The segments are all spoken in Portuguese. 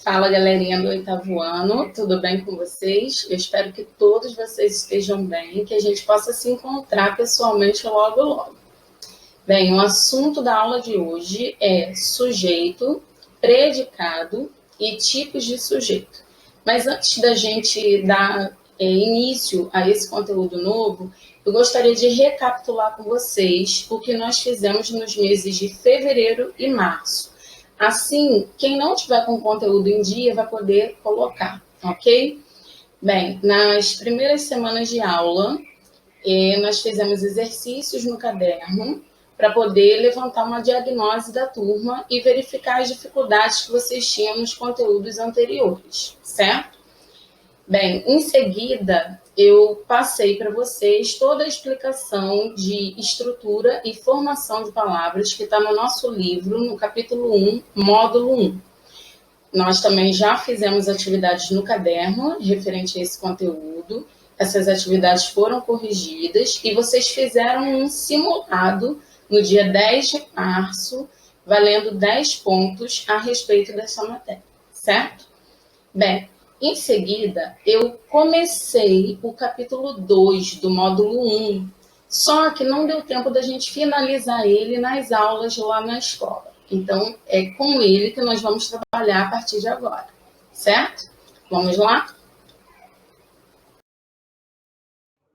Fala, galerinha do oitavo ano, tudo bem com vocês? Eu espero que todos vocês estejam bem e que a gente possa se encontrar pessoalmente logo, logo. Bem, o assunto da aula de hoje é sujeito, predicado e tipos de sujeito. Mas antes da gente dar início a esse conteúdo novo, eu gostaria de recapitular com vocês o que nós fizemos nos meses de fevereiro e março. Assim, quem não tiver com conteúdo em dia vai poder colocar, ok? Bem, nas primeiras semanas de aula, nós fizemos exercícios no caderno para poder levantar uma diagnose da turma e verificar as dificuldades que vocês tinham nos conteúdos anteriores, certo? Bem, em seguida, eu passei para vocês toda a explicação de estrutura e formação de palavras que está no nosso livro, no capítulo 1, módulo 1. Nós também já fizemos atividades no caderno referente a esse conteúdo. Essas atividades foram corrigidas e vocês fizeram um simulado no dia 10 de março, valendo 10 pontos a respeito dessa matéria, certo? Bem, em seguida, eu comecei o capítulo 2 do módulo 1, só que não deu tempo da gente finalizar ele nas aulas lá na escola. Então, é com ele que nós vamos trabalhar a partir de agora, certo? Vamos lá?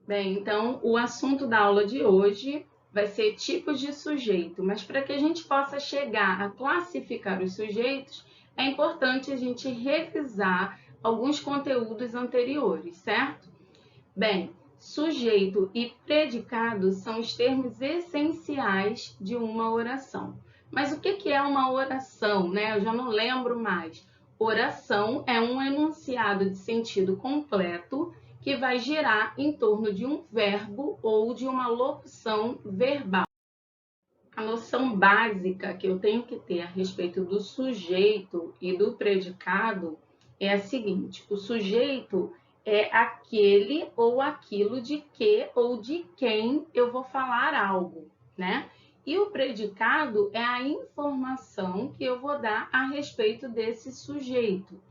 Bem, então, o assunto da aula de hoje vai ser tipos de sujeito, mas para que a gente possa chegar a classificar os sujeitos, é importante a gente revisar alguns conteúdos anteriores, certo? Bem, sujeito e predicado são os termos essenciais de uma oração. Mas o que é uma oração, né? Eu já não lembro mais. Oração é um enunciado de sentido completo que vai girar em torno de um verbo ou de uma locução verbal. A noção básica que eu tenho que ter a respeito do sujeito e do predicado é a seguinte: o sujeito é aquele ou aquilo de que ou de quem eu vou falar algo, né? E o predicado é a informação que eu vou dar a respeito desse sujeito.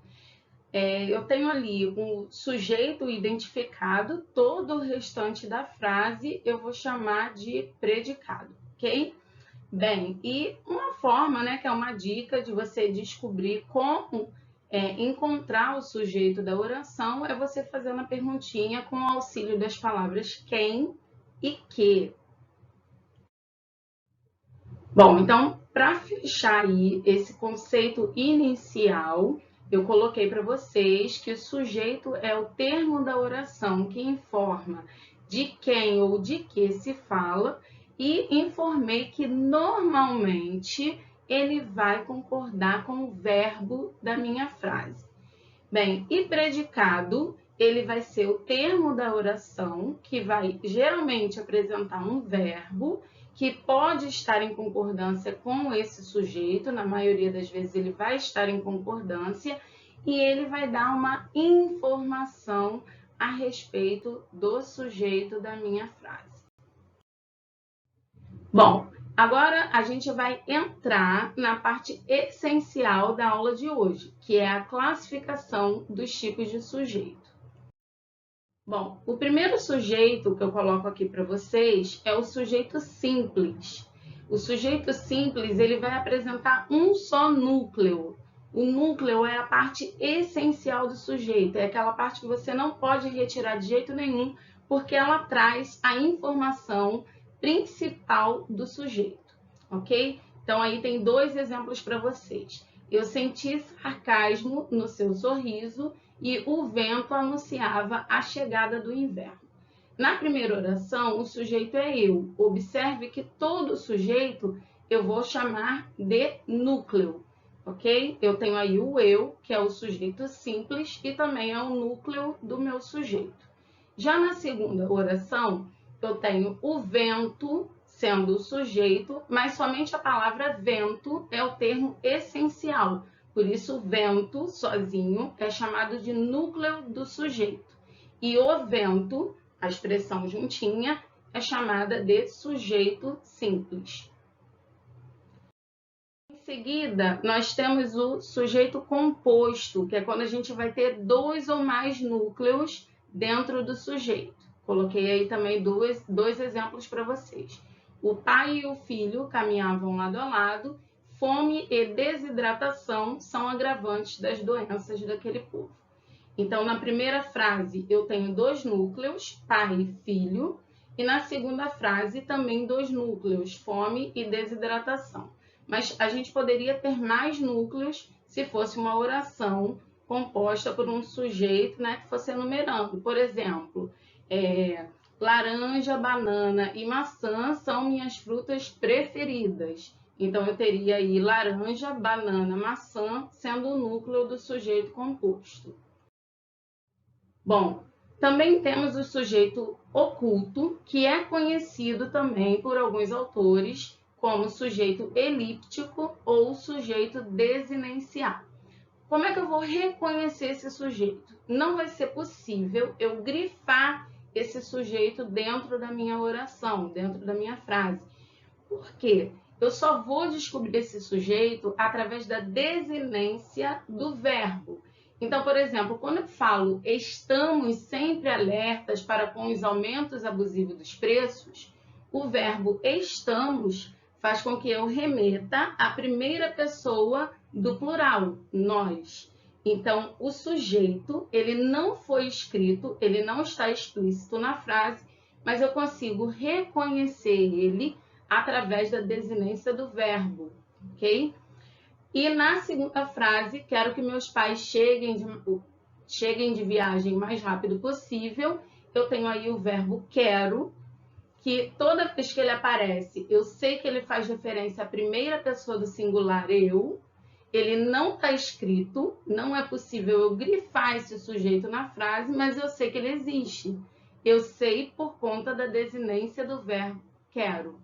Eu tenho ali um sujeito identificado, todo o restante da frase eu vou chamar de predicado, ok? Bem, e uma forma, né, que é uma dica de você descobrir como encontrar o sujeito da oração é você fazendo a perguntinha com o auxílio das palavras quem e que. Bom, então, para fechar aí esse conceito inicial, eu coloquei para vocês que o sujeito é o termo da oração que informa de quem ou de que se fala e informei que normalmente ele vai concordar com o verbo da minha frase. Bem, e predicado, ele vai ser o termo da oração que vai geralmente apresentar um verbo que pode estar em concordância com esse sujeito, na maioria das vezes ele vai estar em concordância, e ele vai dar uma informação a respeito do sujeito da minha frase. Bom, agora a gente vai entrar na parte essencial da aula de hoje, que é a classificação dos tipos de sujeito. Bom, o primeiro sujeito que eu coloco aqui para vocês é o sujeito simples. O sujeito simples, ele vai apresentar um só núcleo. O núcleo é a parte essencial do sujeito, é aquela parte que você não pode retirar de jeito nenhum, porque ela traz a informação principal do sujeito, ok? Então, aí tem dois exemplos para vocês. Eu senti sarcasmo no seu sorriso e o vento anunciava a chegada do inverno. Na primeira oração, o sujeito é eu. Observe que todo sujeito eu vou chamar de núcleo, ok? Eu tenho aí o eu, que é o sujeito simples, e também é o núcleo do meu sujeito. Já na segunda oração, eu tenho o vento sendo o sujeito, mas somente a palavra vento é o termo essencial. Por isso, o vento sozinho é chamado de núcleo do sujeito. E o vento, a expressão juntinha, é chamada de sujeito simples. Em seguida, nós temos o sujeito composto, que é quando a gente vai ter 2 ou mais núcleos dentro do sujeito. Coloquei aí também dois exemplos para vocês. O pai e o filho caminhavam lado a lado. Fome e desidratação são agravantes das doenças daquele povo. Então, na primeira frase, eu tenho 2 núcleos, pai e filho. E na segunda frase, também 2 núcleos, fome e desidratação. Mas a gente poderia ter mais núcleos se fosse uma oração composta por um sujeito, né, que fosse enumerando. Por exemplo, laranja, banana e maçã são minhas frutas preferidas. Então, eu teria aí laranja, banana, maçã, sendo o núcleo do sujeito composto. Bom, também temos o sujeito oculto, que é conhecido também por alguns autores como sujeito elíptico ou sujeito desinencial. Como é que eu vou reconhecer esse sujeito? Não vai ser possível eu grifar esse sujeito dentro da minha oração, dentro da minha frase. Por quê? Eu só vou descobrir esse sujeito através da desinência do verbo. Então, por exemplo, quando eu falo estamos sempre alertas para com os aumentos abusivos dos preços, o verbo estamos faz com que eu remeta à primeira pessoa do plural, nós. Então, o sujeito, ele não foi escrito, ele não está explícito na frase, mas eu consigo reconhecer ele através da desinência do verbo, ok? E na segunda frase, quero que meus pais cheguem de viagem o mais rápido possível. Eu tenho aí o verbo quero, que toda vez que ele aparece, eu sei que ele faz referência à primeira pessoa do singular eu. Ele não está escrito, não é possível eu grifar esse sujeito na frase, mas eu sei que ele existe. Eu sei por conta da desinência do verbo quero.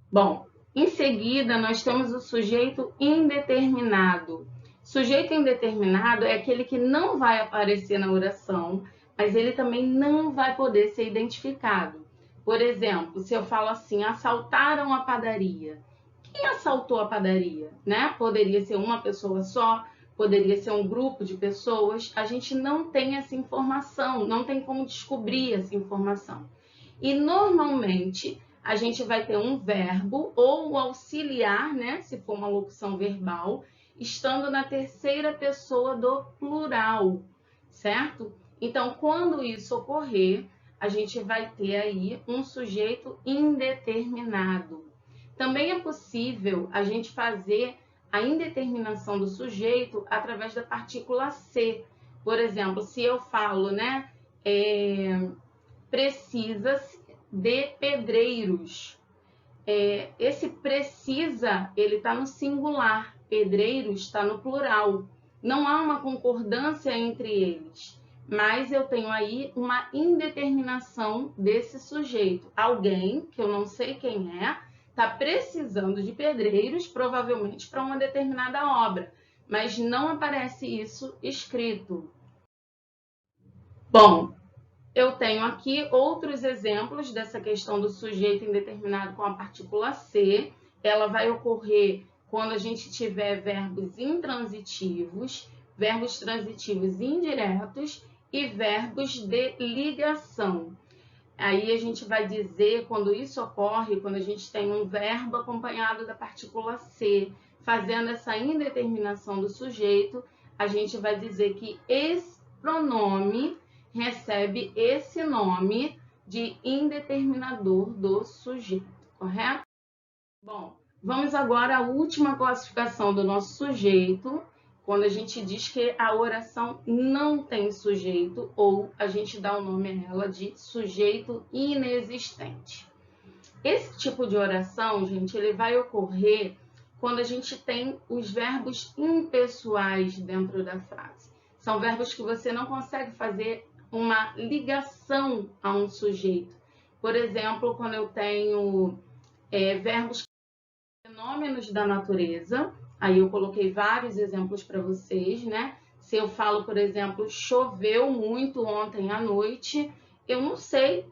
Bom, em seguida, nós temos o sujeito indeterminado. Sujeito indeterminado é aquele que não vai aparecer na oração, mas ele também não vai poder ser identificado. Por exemplo, se eu falo assim, assaltaram a padaria. Quem assaltou a padaria? Né? Poderia ser uma pessoa só, poderia ser um grupo de pessoas. A gente não tem essa informação, não tem como descobrir essa informação. E normalmente a gente vai ter um verbo ou um auxiliar, né? Se for uma locução verbal, estando na terceira pessoa do plural, certo? Então, quando isso ocorrer, a gente vai ter aí um sujeito indeterminado. Também é possível a gente fazer a indeterminação do sujeito através da partícula ser. Por exemplo, se eu falo, né? Precisa-se de pedreiros. Esse precisa, ele está no singular, pedreiros está no plural. Não há uma concordância entre eles, mas eu tenho aí uma indeterminação desse sujeito. Alguém, que eu não sei quem é, está precisando de pedreiros, provavelmente para uma determinada obra, mas não aparece isso escrito. Bom, eu tenho aqui outros exemplos dessa questão do sujeito indeterminado com a partícula ser. Ela vai ocorrer quando a gente tiver verbos intransitivos, verbos transitivos indiretos e verbos de ligação. Aí a gente vai dizer, quando isso ocorre, quando a gente tem um verbo acompanhado da partícula ser, fazendo essa indeterminação do sujeito, a gente vai dizer que esse pronome recebe esse nome de indeterminador do sujeito, correto? Bom, vamos agora à última classificação do nosso sujeito, quando a gente diz que a oração não tem sujeito ou a gente dá o nome a ela de sujeito inexistente. Esse tipo de oração, gente, ele vai ocorrer quando a gente tem os verbos impessoais dentro da frase. São verbos que você não consegue fazer uma ligação a um sujeito. Por exemplo, quando eu tenho verbos fenômenos da natureza, aí eu coloquei vários exemplos para vocês, né? Se eu falo, por exemplo, choveu muito ontem à noite, eu não sei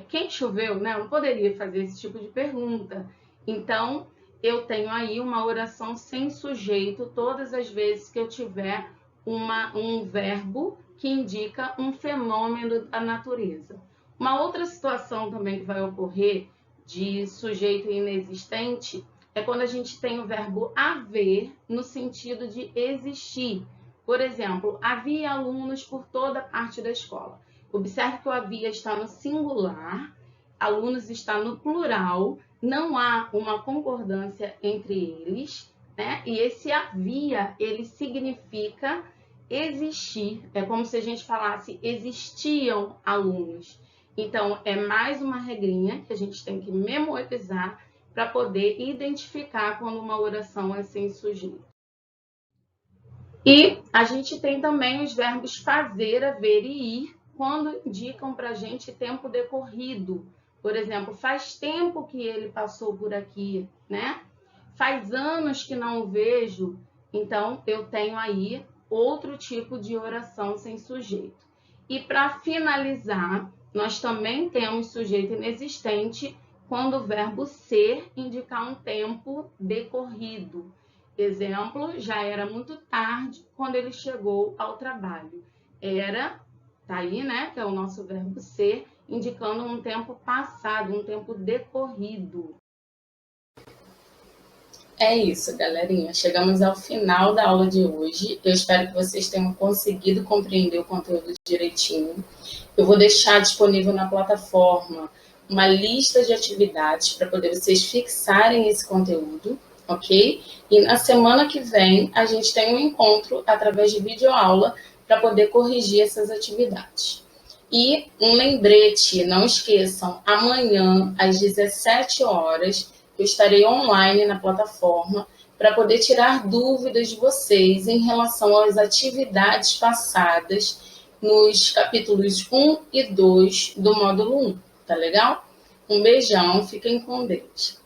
quem choveu, né? Eu não poderia fazer esse tipo de pergunta. Então, eu tenho aí uma oração sem sujeito todas as vezes que eu tiver um verbo que indica um fenômeno da natureza. Uma outra situação também que vai ocorrer de sujeito inexistente é quando a gente tem o verbo haver no sentido de existir. Por exemplo, havia alunos por toda parte da escola. Observe que o havia está no singular, alunos está no plural, não há uma concordância entre eles, né? E esse havia, ele significa existir. É como se a gente falasse existiam alunos. Então, é mais uma regrinha que a gente tem que memorizar para poder identificar quando uma oração é sem sujeito. E a gente tem também os verbos fazer, haver e ir, quando indicam para a gente tempo decorrido. Por exemplo, faz tempo que ele passou por aqui, né? Faz anos que não o vejo. Então, eu tenho aí outro tipo de oração sem sujeito. E para finalizar, nós também temos sujeito inexistente quando o verbo ser indicar um tempo decorrido. Exemplo, já era muito tarde quando ele chegou ao trabalho. Era, tá aí, né, que é o nosso verbo ser, indicando um tempo passado, um tempo decorrido. É isso, galerinha. Chegamos ao final da aula de hoje. Eu espero que vocês tenham conseguido compreender o conteúdo direitinho. Eu vou deixar disponível na plataforma uma lista de atividades para poder vocês fixarem esse conteúdo, ok? E na semana que vem a gente tem um encontro através de videoaula para poder corrigir essas atividades. E um lembrete, não esqueçam, amanhã às 17 horas eu estarei online na plataforma para poder tirar dúvidas de vocês em relação às atividades passadas nos capítulos 1 e 2 do módulo 1, tá legal? Um beijão, fiquem com Deus.